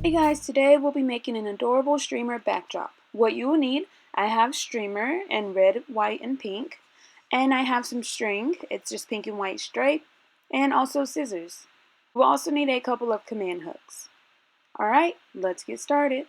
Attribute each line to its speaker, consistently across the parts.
Speaker 1: Hey guys, today we'll be making an adorable streamer backdrop. What you will need, I have streamer in red, white, and pink. And I have some string, it's just pink and white straight, and also scissors. We'll also need a couple of command hooks. Alright, let's get started.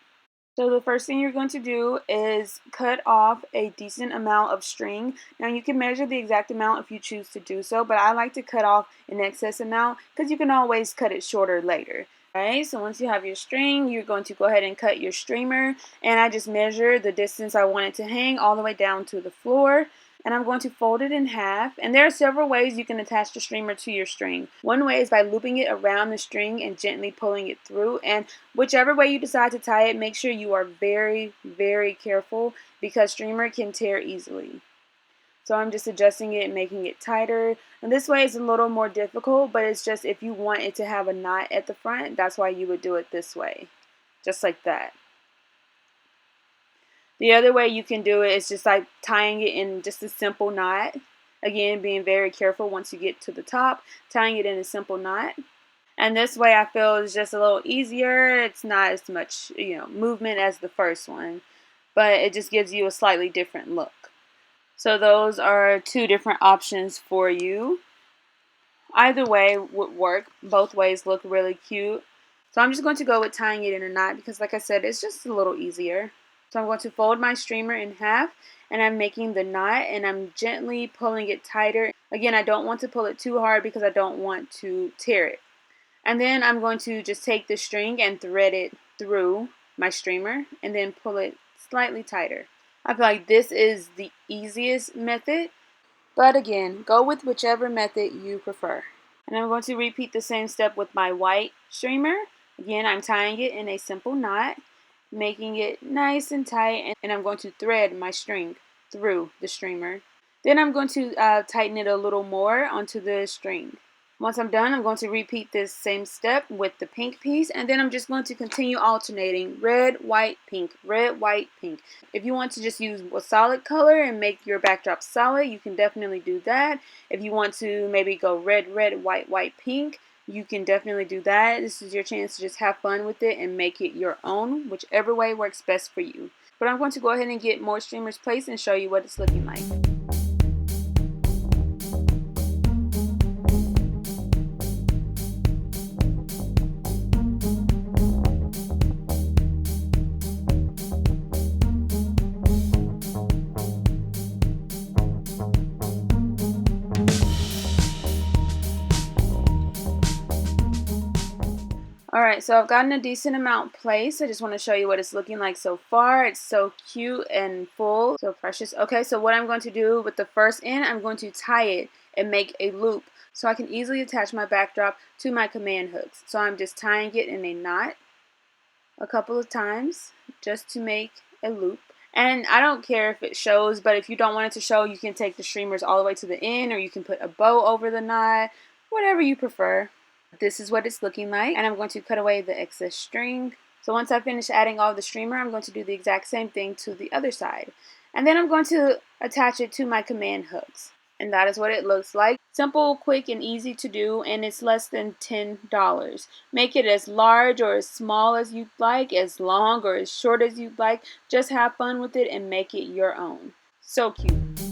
Speaker 1: So the first thing you're going to do is cut off a decent amount of string. Now you can measure the exact amount if you choose to do so, but I like to cut off an excess amount because you can always cut it shorter later. Alright, so once you have your string, you're going to go ahead and cut your streamer, and I just measure the distance I want it to hang all the way down to the floor. And I'm going to fold it in half, and there are several ways you can attach the streamer to your string. One way is by looping it around the string and gently pulling it through, and whichever way you decide to tie it, make sure you are very, very careful because streamer can tear easily. So I'm just adjusting it and making it tighter, and this way is a little more difficult, but it's just if you want it to have a knot at the front, that's why you would do it this way, just like that. The other way you can do it is just like tying it in just a simple knot. Again, being very careful once you get to the top, tying it in a simple knot. And this way I feel is just a little easier. It's not as much, movement as the first one, but it just gives you a slightly different look. So those are two different options for you. Either way would work. Both ways look really cute. So I'm just going to go with tying it in a knot because like I said, it's just a little easier. So I'm going to fold my streamer in half, and I'm making the knot, and I'm gently pulling it tighter. Again, I don't want to pull it too hard because I don't want to tear it. And then I'm going to just take the string and thread it through my streamer and then pull it slightly tighter. I feel like this is the easiest method, but again, go with whichever method you prefer. And I'm going to repeat the same step with my white streamer. Again, I'm tying it in a simple knot, making it nice and tight, and I'm going to thread my string through the streamer. Then I'm going to tighten it a little more onto the string. Once I'm done, I'm going to repeat this same step with the pink piece, and then I'm just going to continue alternating red, white, pink, red, white, pink. If you want to just use a solid color and make your backdrop solid, you can definitely do that. If you want to maybe go red, red, white, white, pink, you can definitely do that. This is your chance to just have fun with it and make it your own, whichever way works best for you. But I'm going to go ahead and get more streamers placed and show you what it's looking like. Alright, so I've gotten a decent amount placed. I just want to show you what it's looking like so far. It's so cute and full, so precious. Okay, so what I'm going to do with the first end, I'm going to tie it and make a loop so I can easily attach my backdrop to my command hooks. So I'm just tying it in a knot a couple of times just to make a loop. And I don't care if it shows, but if you don't want it to show, you can take the streamers all the way to the end, or you can put a bow over the knot, whatever you prefer. This is what it's looking like, and I'm going to cut away the excess string. So once I finish adding all the streamer, I'm going to do the exact same thing to the other side. And then I'm going to attach it to my command hooks. And that is what it looks like. Simple, quick, and easy to do, and it's less than $10. Make it as large or as small as you'd like, as long or as short as you'd like. Just have fun with it and make it your own. So cute.